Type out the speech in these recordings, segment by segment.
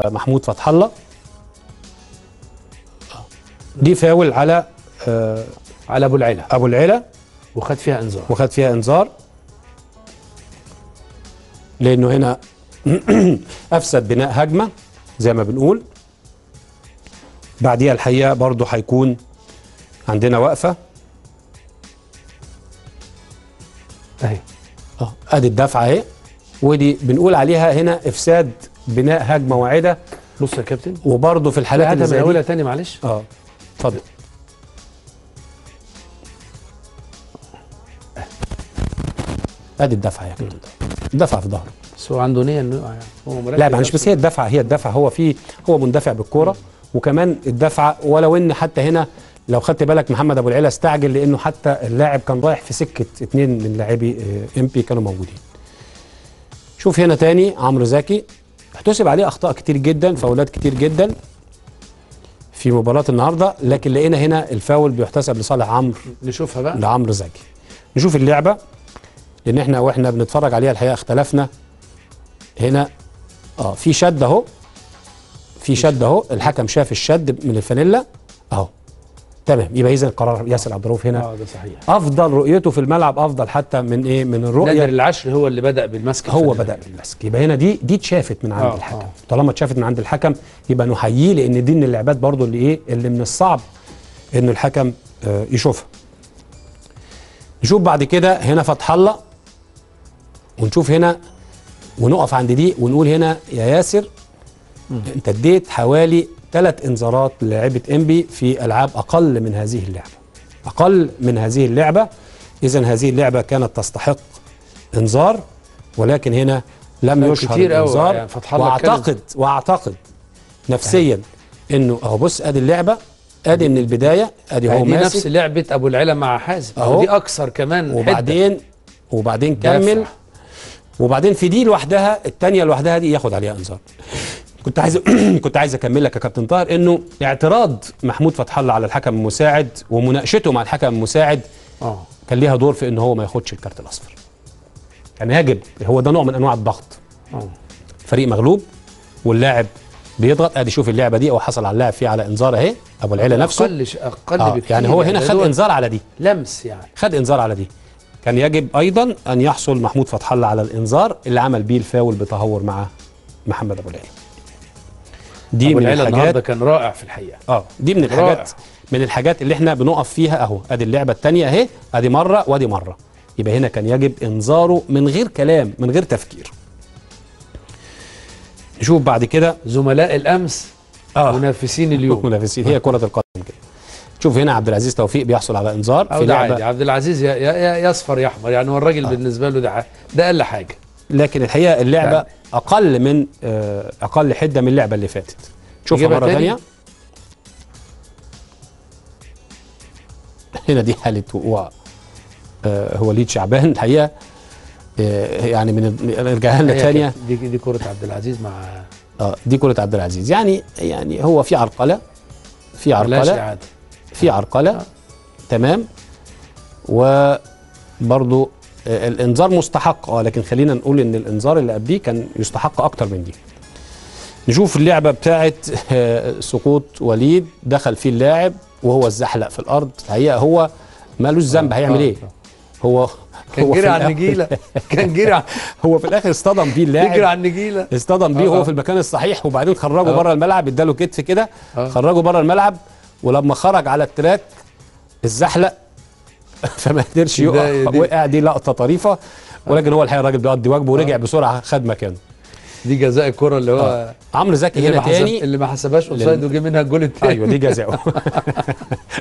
محمود فتح الله. دي فاول على ابو العلا وخد فيها انذار لانه هنا افسد بناء هجمه زي ما بنقول. بعديها الحقيقه برضو هيكون عندنا وقفه اهي. ادي الدفعه اهي، ودي بنقول عليها هنا افساد بناء هجمه واعده. بص يا كابتن، وبرضو في الحالات اللي زي دي تاني معلش. اتفضل. ادي الدفعه يا كابتن، الدفعه في ظهره. بس هو عنده نيه انه هو مركز. لا معلش، بس هي الدفعه هو مندفع بالكوره، وكمان الدفعه ولو ان حتى هنا لو خدت بالك محمد ابو العلا استعجل لانه حتى اللاعب كان رايح في سكه 2 من لاعبي امبي كانوا موجودين. شوف هنا تاني عمرو زكي احتسب عليه اخطاء كتير جدا، فاولات كتير جدا في مباراه النهارده، لكن لقينا هنا الفاول بيحتسب لصالح عمرو. نشوفها بقى لعمرو زكي. نشوف اللعبه لان احنا واحنا بنتفرج عليها الحقيقه اختلفنا. هنا في شد اهو، الحكم شاف الشد من الفانيلا اهو. تمام، يبقى اذا قرار ياسر عبد الرؤوف هنا ده صحيح. افضل رؤيته في الملعب، افضل حتى من من الرؤيه. نادر العشر هو اللي بدا بالمسك، بدأ بالمسك. يبقى هنا دي اتشافت من عند الحكم. طالما اتشافت من عند الحكم يبقى نحييه، لان دي من اللعبات برضو اللي اللي من الصعب انه الحكم يشوفها. نشوف بعد كده هنا فتح الله، ونشوف هنا ونقف عند دي ونقول هنا يا ياسر انت اديت حوالي 3 انذارات للاعيبه انبي في العاب اقل من هذه اللعبه. اذا هذه اللعبه كانت تستحق انذار، ولكن هنا لم يشهر الانذار. يعني واعتقد نفسيا انه اهو بص ادي اللعبه، ادي من البدايه، ادي هو ماسك نفس لعبه ابو العلا مع حازم اهو، دي اكثر كمان. وبعدين كمل، وبعدين في دي لوحدها، الثانيه لوحدها دي ياخد عليها انذار. كنت عايز اكمل لك يا كابتن طاهر انه اعتراض محمود فتح الله على الحكم المساعد ومناقشته مع الحكم المساعد كان ليها دور في ان هو ما ياخدش الكارت الاصفر. كان يجب، هو ده نوع من انواع الضغط. فريق مغلوب واللاعب بيضغط. ادي شوف اللعبه دي، او حصل على اللاعب فيها على انذار اهي ابو العلا نفسه اقل بكتير. يعني هو هنا خد انذار على دي، لمس يعني خد انذار على دي. كان يجب ايضا ان يحصل محمود فتح الله على الانذار اللي عمل بيه الفاول بتهور مع محمد ابو العلا. دي من الحاجات النهارده كان رائع في الحقيقه. دي من الحاجات اللي احنا بنقف فيها اهو. ادي اللعبه الثانيه اهي، ادي مره وادي مره. يبقى هنا كان يجب انذاره من غير كلام، من غير تفكير. نشوف بعد كده زملاء الامس منافسين اليوم. منافسين، هي كره القدم كده. شوف هنا عبد العزيز توفيق بيحصل على انذار في لعبه. عبد العزيز يا اصفر يا احمر، يعني هو الراجل بالنسبه له ده اقل حاجه. لكن الحقيقه اللعبه اقل حده من اللعبه اللي فاتت. شوفها مره ثانيه. هنا دي حاله وقوع وليد شعبان الحقيقه. يعني نرجع لنا ثانيه. دي كره عبد العزيز مع دي كره عبد العزيز. يعني هو في عرقله، تمام. وبرضه الانذار مستحق، لكن خلينا نقول ان الانذار اللي قبليه كان يستحق اكتر من دي. نشوف اللعبه بتاعه سقوط وليد، دخل فيه اللاعب وهو اتزحلق في الارض. الحقيقه هو مالوش ذنب، هيعمل ايه؟ هو كان جري على النجيله، هو في الاخر اصطدم بيه اللاعب، يجري على النجيله، اصطدم بيه هو في المكان الصحيح، وبعدين خرجه بره الملعب، اداله كتف كده، خرجه بره الملعب، ولما خرج على التراك اتزحلق فما قدرش يقع، وقع. دي لقطه طريفه، ولكن هو الحقيقه الراجل بيقضي واجبه ورجع بسرعه، خد مكانه. دي جزاء الكره اللي هو عمرو زكي هنا تاني اللي ما حسبهاش اوفسايد وجه منها الجول الثاني. ايوه دي جزاؤه.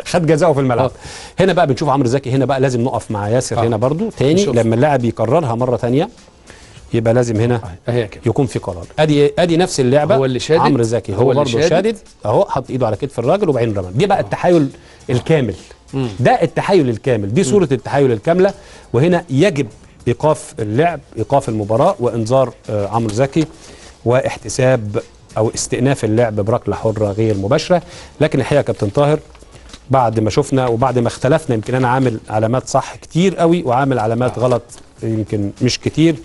خد جزاؤه في الملعب. هنا بقى بنشوف عمرو زكي، هنا بقى لازم نقف مع ياسر هنا برضو تاني. لما اللاعب يكررها مره ثانيه يبقى لازم هنا يكون في قرار. ادي نفس اللعبه، هو اللي شادد، عمرو زكي هو برضه شادد اهو، حط ايده على كتف الراجل وبعدين رمى. دي بقى التحايل الكامل. ده التحايل الكامل، دي صوره التحايل الكامله. وهنا يجب ايقاف اللعب، ايقاف المباراه، وانذار عمرو زكي، واحتساب او استئناف اللعب بركله حره غير مباشره. لكن الحقيقه يا كابتن طاهر بعد ما شفنا وبعد ما اختلفنا، يمكن انا عامل علامات صح كتير قوي وعامل علامات غلط يمكن مش كتير،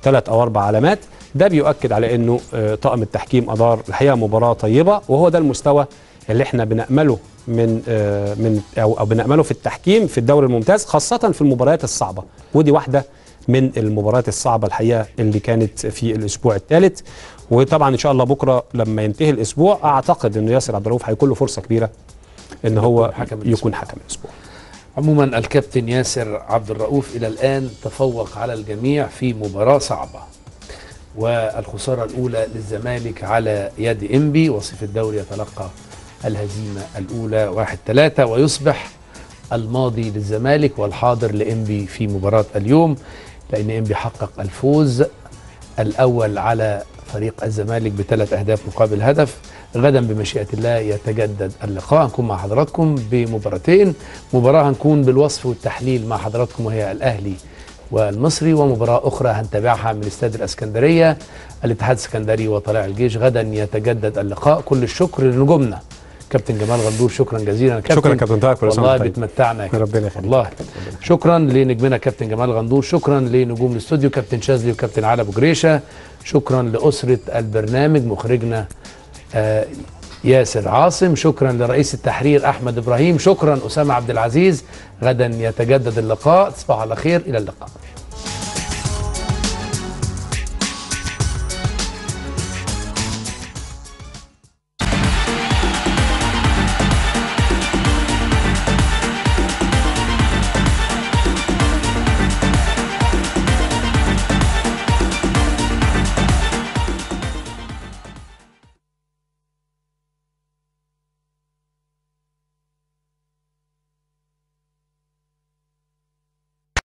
3 أو 4 علامات، ده بيؤكد على انه طاقم التحكيم ادار الحقيقه مباراه طيبه، وهو ده المستوى اللي احنا بنأمله من او بنأمله في التحكيم في الدوري الممتاز، خاصه في المباريات الصعبه، ودي واحده من المباريات الصعبه الحقيقه اللي كانت في الاسبوع الثالث. وطبعا ان شاء الله بكره لما ينتهي الاسبوع اعتقد انه ياسر عبد الرؤوف هيكون له فرصه كبيره ان هو يكون حكم الاسبوع. عموما الكابتن ياسر عبد الرؤوف الى الان تفوق على الجميع في مباراه صعبه، والخساره الاولى للزمالك على يد انبي، وصيف الدوري يتلقى الهزيمه الاولى 1-3، ويصبح الماضي للزمالك والحاضر لانبي في مباراه اليوم، لان انبي حقق الفوز الاول على فريق الزمالك ب3 أهداف مقابل هدف. غدا بمشيئة الله يتجدد اللقاء، هنكون مع حضراتكم بمباراتين، مباراة هنكون بالوصف والتحليل مع حضراتكم وهي الأهلي والمصري، ومباراة أخرى هنتابعها من استاد الإسكندرية الاتحاد السكندري وطلائع الجيش. غدا يتجدد اللقاء. كل الشكر لنجومنا كابتن جمال غندور، شكرا جزيلا كابتن. شكرا كابتن طارق، والله بتمتعنا يا ربنا يخليك. والله شكرا لنجمنا كابتن جمال غندور، شكرا لنجوم الاستوديو كابتن شاذلي وكابتن علي ابو جريشه، شكرا لأسرة البرنامج مخرجنا ياسر عاصم، شكرا لرئيس التحرير أحمد إبراهيم، شكرا أسامة عبد العزيز. غدا يتجدد اللقاء، تصبحوا على خير، إلى اللقاء.